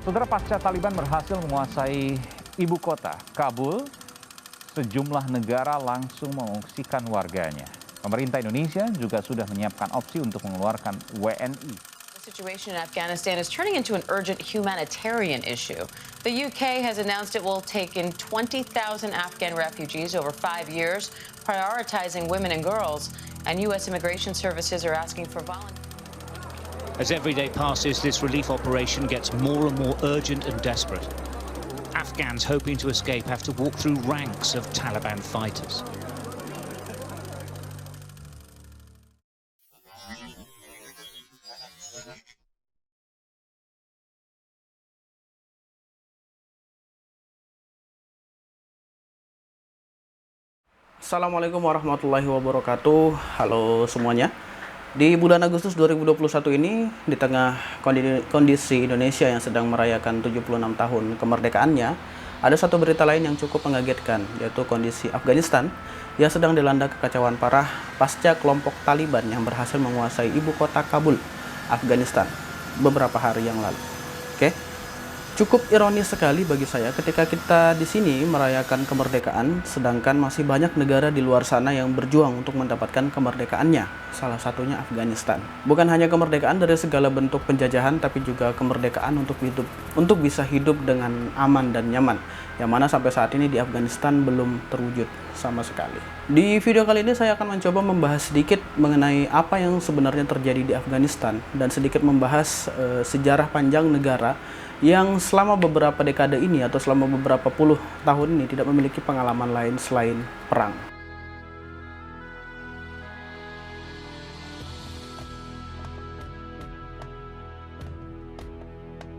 Saudara, pasca Taliban berhasil menguasai ibu kota, Kabul, sejumlah negara langsung mengungsikan warganya. Pemerintah Indonesia juga sudah menyiapkan opsi untuk mengeluarkan WNI. The situation in Afghanistan is turning into an urgent humanitarian issue. The UK has announced it will take in 20,000 Afghan refugees over 5 years, prioritizing women and girls, and U.S. immigration services are asking for volunteers. As every day passes, this relief operation gets more and more urgent and desperate. Afghans hoping to escape have to walk through ranks of Taliban fighters. Assalamualaikum warahmatullahi wabarakatuh. Halo semuanya. Di bulan Agustus 2021 ini, di tengah kondisi Indonesia yang sedang merayakan 76 tahun kemerdekaannya, ada satu berita lain yang cukup mengagetkan, yaitu kondisi Afghanistan yang sedang dilanda kekacauan parah pasca kelompok Taliban yang berhasil menguasai ibu kota Kabul, Afghanistan, beberapa hari yang lalu. Cukup ironis sekali bagi saya ketika kita di sini merayakan kemerdekaan, sedangkan masih banyak negara di luar sana yang berjuang untuk mendapatkan kemerdekaannya, salah satunya Afghanistan. Bukan hanya kemerdekaan dari segala bentuk penjajahan, tapi juga kemerdekaan untuk bisa hidup dengan aman dan nyaman, yang mana sampai saat ini di Afghanistan belum terwujud sama sekali. Di video kali ini saya akan mencoba membahas sedikit mengenai apa yang sebenarnya terjadi di Afghanistan dan sedikit membahas sejarah panjang negara yang selama beberapa dekade ini atau selama beberapa puluh tahun ini tidak memiliki pengalaman lain selain perang.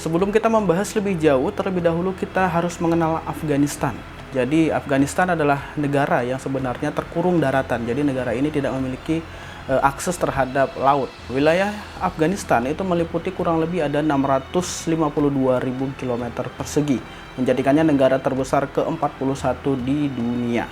Sebelum kita membahas lebih jauh, terlebih dahulu kita harus mengenal Afghanistan. Jadi Afghanistan adalah negara yang sebenarnya terkurung daratan. Jadi negara ini tidak memiliki akses terhadap laut. Wilayah Afghanistan itu meliputi kurang lebih ada 652.000 km persegi, menjadikannya negara terbesar ke-41 di dunia.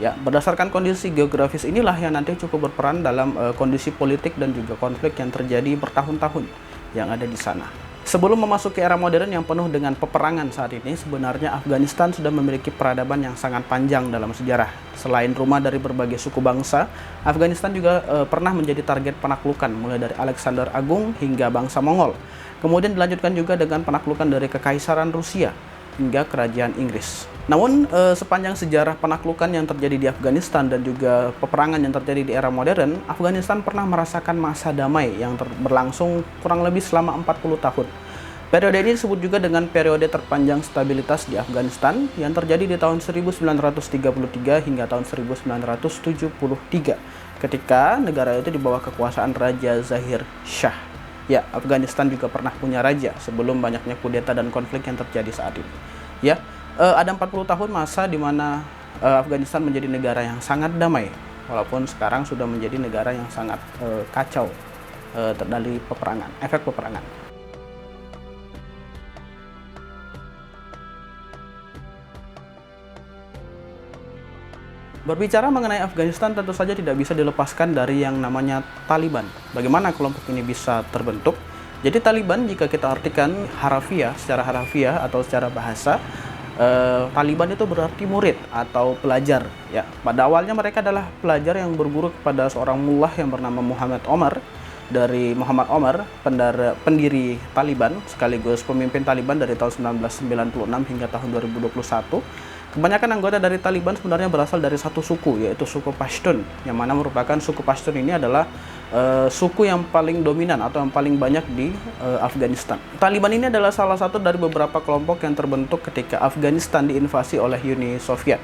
Ya, berdasarkan kondisi geografis inilah yang nanti cukup berperan dalam kondisi politik dan juga konflik yang terjadi bertahun-tahun yang ada di sana. Sebelum memasuki era modern yang penuh dengan peperangan saat ini, sebenarnya Afghanistan sudah memiliki peradaban yang sangat panjang dalam sejarah. Selain rumah dari berbagai suku bangsa, Afghanistan juga pernah menjadi target penaklukan, mulai dari Alexander Agung hingga bangsa Mongol. Kemudian dilanjutkan juga dengan penaklukan dari Kekaisaran Rusia hingga Kerajaan Inggris. Namun, sepanjang sejarah penaklukan yang terjadi di Afghanistan dan juga peperangan yang terjadi di era modern, Afghanistan pernah merasakan masa damai yang berlangsung kurang lebih selama 40 tahun. Periode ini disebut juga dengan periode terpanjang stabilitas di Afghanistan yang terjadi di tahun 1933 hingga tahun 1973 ketika negara itu di bawah kekuasaan Raja Zahir Shah. Ya, Afghanistan juga pernah punya raja sebelum banyaknya kudeta dan konflik yang terjadi saat ini. Ya, ada 40 tahun masa di mana Afghanistan menjadi negara yang sangat damai, walaupun sekarang sudah menjadi negara yang sangat kacau dari peperangan, efek peperangan. Berbicara mengenai Afghanistan, tentu saja tidak bisa dilepaskan dari yang namanya Taliban. Bagaimana kelompok ini bisa terbentuk? Jadi Taliban, jika kita artikan secara harafiah atau secara bahasa, Taliban itu berarti murid atau pelajar. Ya, pada awalnya mereka adalah pelajar yang berguru kepada seorang mullah yang bernama Muhammad Omar. Dari Muhammad Omar, pendiri Taliban sekaligus pemimpin Taliban dari tahun 1996 hingga tahun 2021. Kebanyakan anggota dari Taliban sebenarnya berasal dari satu suku, yaitu suku Pashtun, yang mana merupakan suku Pashtun ini adalah suku yang paling dominan atau yang paling banyak di Afghanistan. Taliban ini adalah salah satu dari beberapa kelompok yang terbentuk ketika Afghanistan diinvasi oleh Uni Soviet.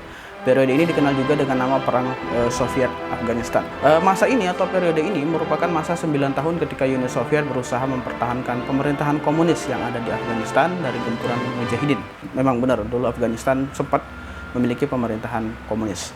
Periode ini dikenal juga dengan nama Perang Soviet Afghanistan. Masa ini atau periode ini merupakan masa 9 tahun ketika Uni Soviet berusaha mempertahankan pemerintahan komunis yang ada di Afghanistan dari gempuran mujahidin. Memang benar, dulu Afghanistan sempat memiliki pemerintahan komunis.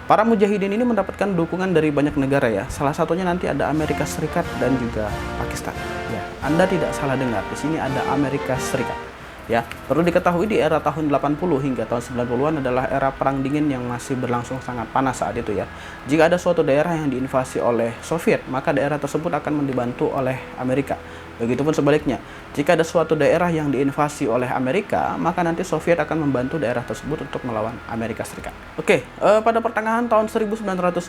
Para mujahidin ini mendapatkan dukungan dari banyak negara ya. Salah satunya nanti ada Amerika Serikat dan juga Pakistan. Ya, Anda tidak salah dengar, di sini ada Amerika Serikat. Ya, perlu diketahui di era tahun 80 hingga tahun 90-an adalah era perang dingin yang masih berlangsung sangat panas saat itu ya. Jika ada suatu daerah yang diinvasi oleh Soviet, maka daerah tersebut akan dibantu oleh Amerika. Begitupun sebaliknya, jika ada suatu daerah yang diinvasi oleh Amerika, maka nanti Soviet akan membantu daerah tersebut untuk melawan Amerika Serikat. Oke, pada pertengahan tahun 1980,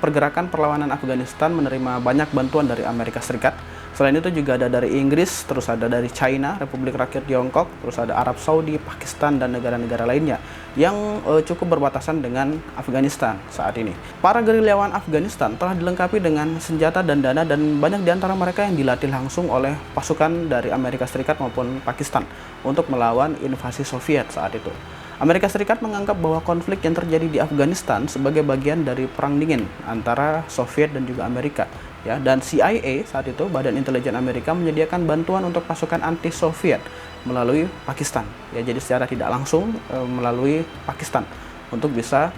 pergerakan perlawanan Afghanistan menerima banyak bantuan dari Amerika Serikat. Selain itu juga ada dari Inggris, terus ada dari China, Republik Rakyat Tiongkok, terus ada Arab Saudi, Pakistan, dan negara-negara lainnya yang cukup berbatasan dengan Afghanistan saat ini. Para gerilyawan Afghanistan telah dilengkapi dengan senjata dan dana, dan banyak di antara mereka yang dilatih langsung oleh pasukan dari Amerika Serikat maupun Pakistan untuk melawan invasi Soviet saat itu. Amerika Serikat menganggap bahwa konflik yang terjadi di Afghanistan sebagai bagian dari perang dingin antara Soviet dan juga Amerika. Ya, dan CIA saat itu, Badan Intelijen Amerika, menyediakan bantuan untuk pasukan anti-Soviet melalui Pakistan. Ya, jadi secara tidak langsung melalui Pakistan untuk bisa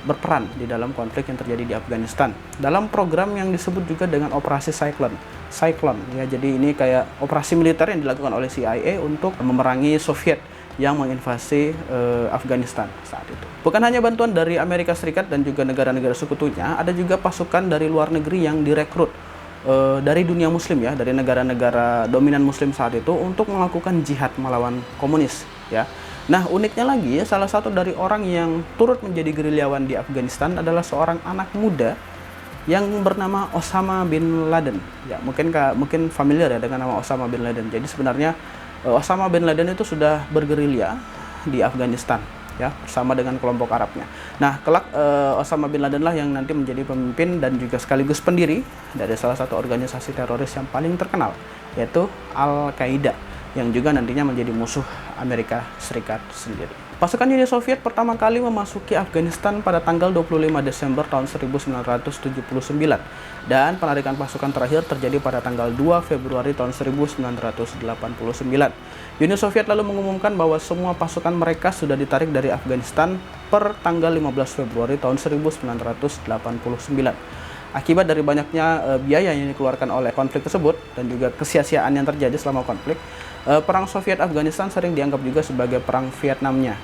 berperan di dalam konflik yang terjadi di Afghanistan. Dalam program yang disebut juga dengan Operasi Cyclone. Ya, jadi ini kayak operasi militer yang dilakukan oleh CIA untuk memerangi Soviet yang menginvasi Afghanistan saat itu. Bukan hanya bantuan dari Amerika Serikat dan juga negara-negara sekutunya, ada juga pasukan dari luar negeri yang direkrut dari dunia muslim, ya, dari negara-negara dominan muslim saat itu untuk melakukan jihad melawan komunis, ya. Nah, uniknya lagi, salah satu dari orang yang turut menjadi gerilyawan di Afghanistan adalah seorang anak muda yang bernama Osama bin Laden. Ya, mungkin familiar ya dengan nama Osama bin Laden. Jadi sebenarnya Osama bin Laden itu sudah bergerilya di Afghanistan, ya, bersama dengan kelompok Arabnya. Nah, kelak Osama bin Laden lah yang nanti menjadi pemimpin dan juga sekaligus pendiri dari salah satu organisasi teroris yang paling terkenal, yaitu Al-Qaeda, yang juga nantinya menjadi musuh Amerika Serikat sendiri. Pasukan Uni Soviet pertama kali memasuki Afghanistan pada tanggal 25 Desember tahun 1979, dan penarikan pasukan terakhir terjadi pada tanggal 2 Februari tahun 1989. Uni Soviet lalu mengumumkan bahwa semua pasukan mereka sudah ditarik dari Afghanistan per tanggal 15 Februari tahun 1989. Akibat dari banyaknya biaya yang dikeluarkan oleh konflik tersebut dan juga kesia-siaan yang terjadi selama konflik, perang Soviet Afghanistan sering dianggap juga sebagai perang Vietnamnya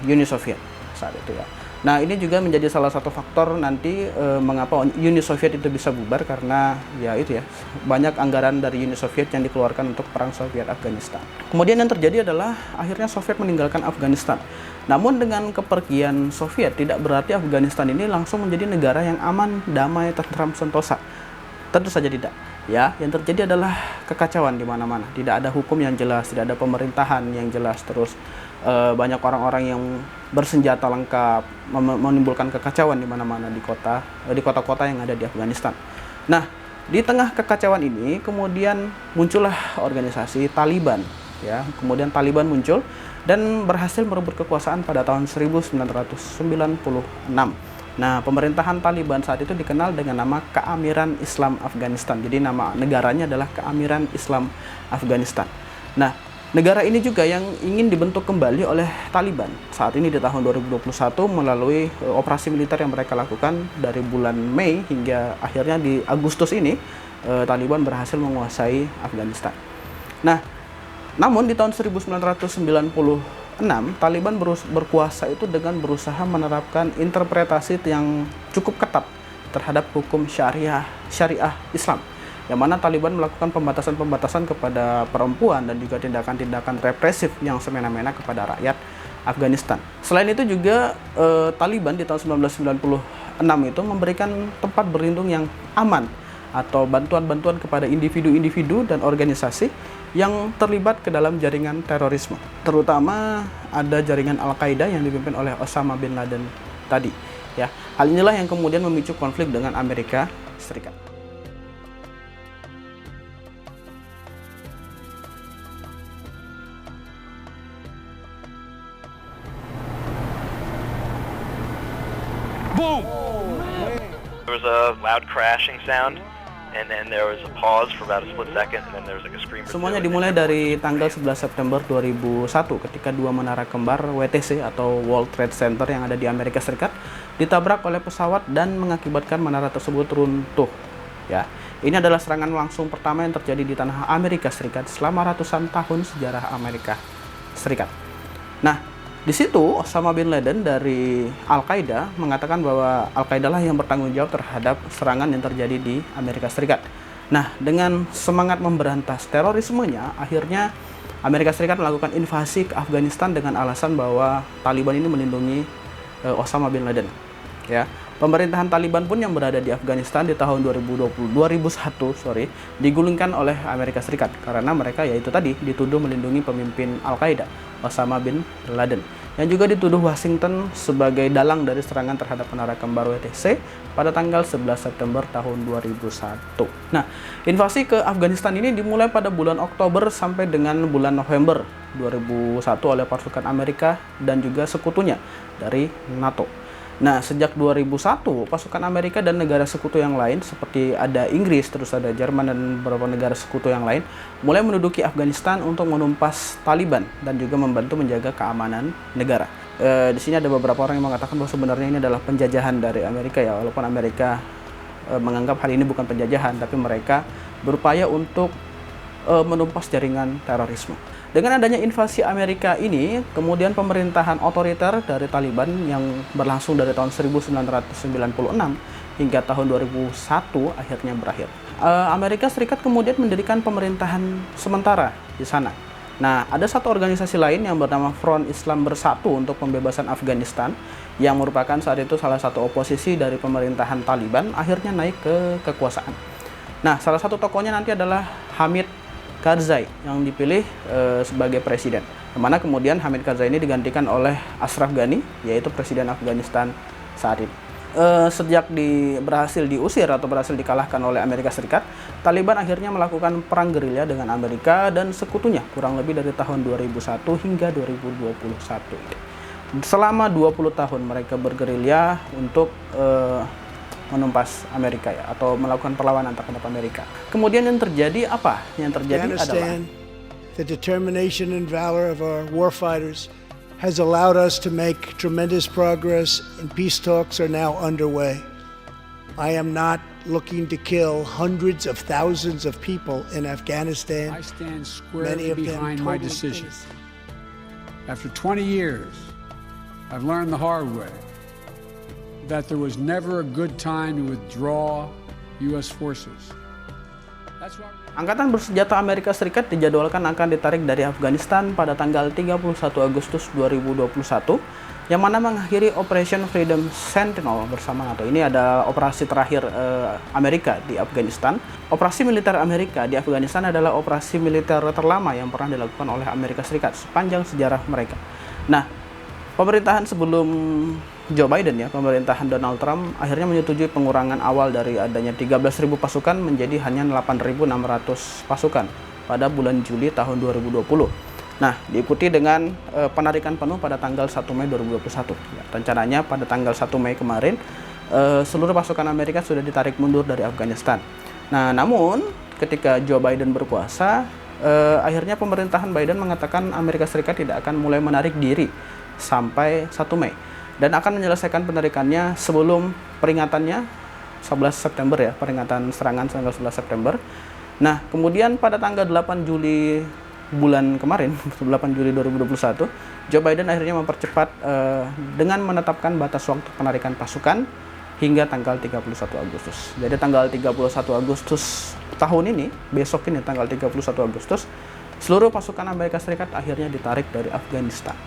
Uni Soviet saat itu, ya. Nah, ini juga menjadi salah satu faktor nanti mengapa Uni Soviet itu bisa bubar, karena ya itu ya, banyak anggaran dari Uni Soviet yang dikeluarkan untuk perang Soviet Afghanistan. Kemudian yang terjadi adalah akhirnya Soviet meninggalkan Afghanistan. Namun dengan kepergian Soviet tidak berarti Afghanistan ini langsung menjadi negara yang aman, damai, tentram, sentosa. Tentu saja tidak. Ya, yang terjadi adalah kekacauan di mana-mana. Tidak ada hukum yang jelas, tidak ada pemerintahan yang jelas, terus banyak orang-orang yang bersenjata lengkap, menimbulkan kekacauan di mana-mana di kota-kota yang ada di Afghanistan. Nah, di tengah kekacauan ini kemudian muncullah organisasi Taliban, ya. Kemudian Taliban muncul dan berhasil merebut kekuasaan pada tahun 1996. Nah, pemerintahan Taliban saat itu dikenal dengan nama Keamiran Islam Afghanistan. Jadi nama negaranya adalah Keamiran Islam Afghanistan. Nah, negara ini juga yang ingin dibentuk kembali oleh Taliban saat ini di tahun 2021 melalui operasi militer yang mereka lakukan dari bulan Mei hingga akhirnya di Agustus ini Taliban berhasil menguasai Afghanistan. Nah, namun di tahun 1996 Taliban berkuasa itu dengan berusaha menerapkan interpretasi yang cukup ketat terhadap hukum syariah Islam, yang mana Taliban melakukan pembatasan-pembatasan kepada perempuan dan juga tindakan-tindakan represif yang semena-mena kepada rakyat Afghanistan. Selain itu juga Taliban di tahun 1996 itu memberikan tempat berlindung yang aman atau bantuan-bantuan kepada individu-individu dan organisasi yang terlibat ke dalam jaringan terorisme. Terutama ada jaringan Al-Qaeda yang dipimpin oleh Osama bin Laden tadi, ya. Hal inilah yang kemudian memicu konflik dengan Amerika Serikat. Boom! There was a loud crashing sound. And then there was a pause for about a split second, and then there was like a scream. Semuanya dimulai dari tanggal 11 September 2001 ketika dua menara kembar WTC atau World Trade Center yang ada di Amerika Serikat ditabrak oleh pesawat dan mengakibatkan menara tersebut runtuh. Ya, ini adalah serangan langsung pertama yang terjadi di tanah Amerika Serikat selama ratusan tahun sejarah Amerika Serikat. Nah, di situ Osama bin Laden dari Al-Qaeda mengatakan bahwa Al-Qaeda lah yang bertanggung jawab terhadap serangan yang terjadi di Amerika Serikat. Nah, dengan semangat memberantas terorismenya, akhirnya Amerika Serikat melakukan invasi ke Afghanistan dengan alasan bahwa Taliban ini melindungi Osama bin Laden. Ya, pemerintahan Taliban pun yang berada di Afghanistan di tahun 2001 digulingkan oleh Amerika Serikat karena mereka yaitu tadi dituduh melindungi pemimpin Al-Qaeda Osama bin Laden, yang juga dituduh Washington sebagai dalang dari serangan terhadap Menara Kembar WTC pada tanggal 11 September tahun 2001. Nah, invasi ke Afghanistan ini dimulai pada bulan Oktober sampai dengan bulan November 2001 oleh pasukan Amerika dan juga sekutunya dari NATO. Nah, sejak 2001, pasukan Amerika dan negara sekutu yang lain seperti ada Inggris, terus ada Jerman dan beberapa negara sekutu yang lain mulai menduduki Afghanistan untuk menumpas Taliban dan juga membantu menjaga keamanan negara. Di sini ada beberapa orang yang mengatakan bahwa sebenarnya ini adalah penjajahan dari Amerika ya, walaupun Amerika menganggap hal ini bukan penjajahan, tapi mereka berupaya untuk menumpas jaringan terorisme. Dengan adanya invasi Amerika ini, kemudian pemerintahan otoriter dari Taliban yang berlangsung dari tahun 1996 hingga tahun 2001 akhirnya berakhir. Amerika Serikat kemudian mendirikan pemerintahan sementara di sana. Nah, ada satu organisasi lain yang bernama Front Islam Bersatu untuk Pembebasan Afghanistan yang merupakan saat itu salah satu oposisi dari pemerintahan Taliban akhirnya naik ke kekuasaan. Nah, salah satu tokohnya nanti adalah Hamid Karzai yang dipilih sebagai presiden. Dimana kemudian Hamid Karzai ini digantikan oleh Ashraf Ghani, yaitu presiden Afghanistan saat ini. Sejak berhasil diusir atau berhasil dikalahkan oleh Amerika Serikat, Taliban akhirnya melakukan perang gerilya dengan Amerika dan sekutunya kurang lebih dari tahun 2001 hingga 2021. Selama 20 tahun mereka bergerilya untuk menumpas Amerika ya, atau melakukan perlawanan terhadap Amerika. Kemudian yang terjadi apa? Yang terjadi adalah the determination and valor of our warfighters has allowed us to make tremendous progress, and peace talks are now underway. I am not looking to kill hundreds of thousands of people in Afghanistan. I stand squarely behind my decision. After 20 years, I've learned the hard way that there was never a good time to withdraw U.S. forces. That's why Angkatan bersenjata Amerika Serikat dijadwalkan akan ditarik dari Afghanistan pada tanggal 31 Agustus 2021 yang mana mengakhiri Operation Freedom Sentinel bersama NATO. Ini ada operasi terakhir Amerika di Afghanistan. Operasi militer Amerika di Afghanistan adalah operasi militer terlama yang pernah dilakukan oleh Amerika Serikat sepanjang sejarah mereka. Nah, pemerintahan sebelum Joe Biden ya, pemerintahan Donald Trump akhirnya menyetujui pengurangan awal dari adanya 13.000 pasukan menjadi hanya 8.600 pasukan pada bulan Juli tahun 2020. Nah, diikuti dengan penarikan penuh pada tanggal 1 Mei 2021. Ya, rencananya pada tanggal 1 Mei kemarin seluruh pasukan Amerika sudah ditarik mundur dari Afghanistan. Nah, namun ketika Joe Biden berkuasa, akhirnya pemerintahan Biden mengatakan Amerika Serikat tidak akan mulai menarik diri sampai 1 Mei. Dan akan menyelesaikan penarikannya sebelum peringatannya 11 September ya, peringatan serangan tanggal 11 September. Nah, kemudian pada tanggal 8 Juli bulan kemarin, 8 Juli 2021, Joe Biden akhirnya mempercepat dengan menetapkan batas waktu penarikan pasukan hingga tanggal 31 Agustus. Jadi tanggal 31 Agustus tahun ini, besok ini tanggal 31 Agustus, seluruh pasukan Amerika Serikat akhirnya ditarik dari Afghanistan.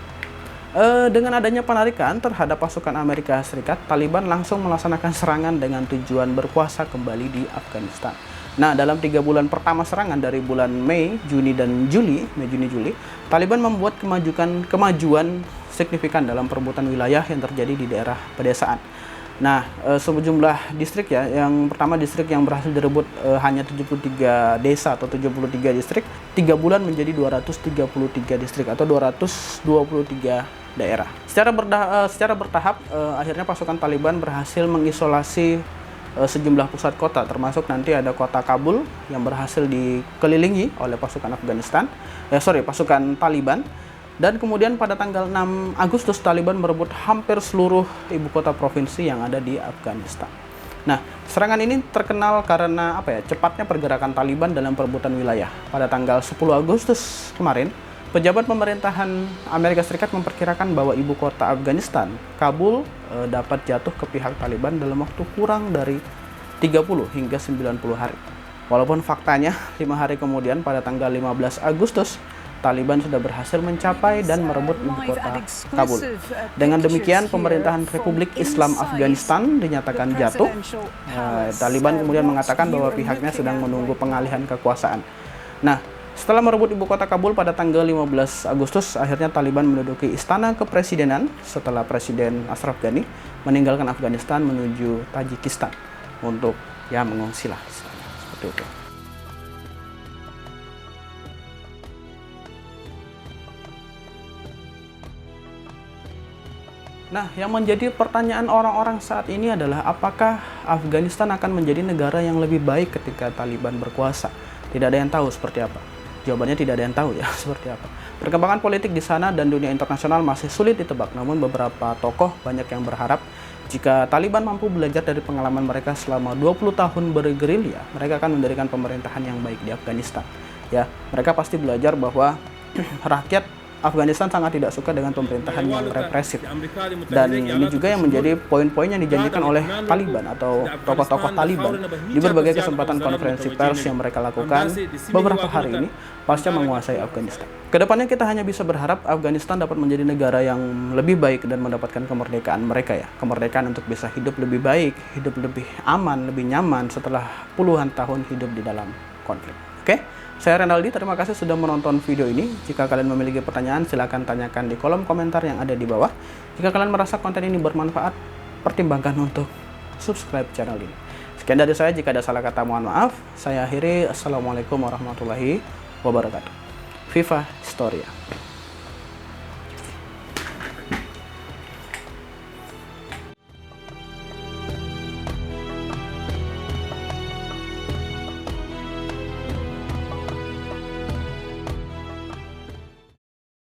Dengan adanya penarikan terhadap pasukan Amerika Serikat, Taliban langsung melaksanakan serangan dengan tujuan berkuasa kembali di Afghanistan. Nah, dalam 3 bulan pertama serangan dari bulan Mei, Juni, dan Juli, Taliban membuat kemajuan signifikan dalam perebutan wilayah yang terjadi di daerah pedesaan. Nah, sejumlah distrik ya, yang pertama distrik yang berhasil direbut hanya 73 desa atau 73 distrik, 3 bulan menjadi 233 distrik atau 223 daerah. Secara bertahap, akhirnya pasukan Taliban berhasil mengisolasi sejumlah pusat kota, termasuk nanti ada kota Kabul yang berhasil dikelilingi oleh pasukan pasukan Taliban. Dan kemudian pada tanggal 6 Agustus Taliban merebut hampir seluruh ibu kota provinsi yang ada di Afghanistan. Nah, serangan ini terkenal karena cepatnya pergerakan Taliban dalam perebutan wilayah. Pada tanggal 10 Agustus kemarin, pejabat pemerintahan Amerika Serikat memperkirakan bahwa ibu kota Afghanistan, Kabul, dapat jatuh ke pihak Taliban dalam waktu kurang dari 30 hingga 90 hari. Walaupun faktanya 5 hari kemudian pada tanggal 15 Agustus, Taliban sudah berhasil mencapai dan merebut ibu kota Kabul. Dengan demikian, pemerintahan Republik Islam Afghanistan dinyatakan jatuh. Taliban kemudian mengatakan bahwa pihaknya sedang menunggu pengalihan kekuasaan. Nah, setelah merebut ibu kota Kabul pada tanggal 15 Agustus, akhirnya Taliban menduduki istana kepresidenan setelah Presiden Ashraf Ghani meninggalkan Afghanistan menuju Tajikistan untuk mengungsi lah, seperti itu. Nah, yang menjadi pertanyaan orang-orang saat ini adalah apakah Afghanistan akan menjadi negara yang lebih baik ketika Taliban berkuasa? Tidak ada yang tahu seperti apa. Jawabannya tidak ada yang tahu ya seperti apa. Perkembangan politik di sana dan dunia internasional masih sulit ditebak, namun beberapa tokoh banyak yang berharap jika Taliban mampu belajar dari pengalaman mereka selama 20 tahun bergerilya, mereka akan mendirikan pemerintahan yang baik di Afghanistan. Ya, mereka pasti belajar bahwa rakyat Afghanistan sangat tidak suka dengan pemerintahan yang represif. Dan ini juga yang menjadi poin-poin yang dijanjikan oleh Taliban atau tokoh-tokoh Taliban di berbagai kesempatan konferensi pers yang mereka lakukan beberapa hari ini pasca menguasai Afghanistan. Kedepannya kita hanya bisa berharap Afghanistan dapat menjadi negara yang lebih baik dan mendapatkan kemerdekaan mereka ya. Kemerdekaan untuk bisa hidup lebih baik, hidup lebih aman, lebih nyaman setelah puluhan tahun hidup di dalam konflik. Oke? Saya Renaldi, terima kasih sudah menonton video ini. Jika kalian memiliki pertanyaan, silakan tanyakan di kolom komentar yang ada di bawah. Jika kalian merasa konten ini bermanfaat, pertimbangkan untuk subscribe channel ini. Sekian dari saya, jika ada salah kata mohon maaf. Saya akhiri, Assalamualaikum warahmatullahi wabarakatuh. Viva Historia.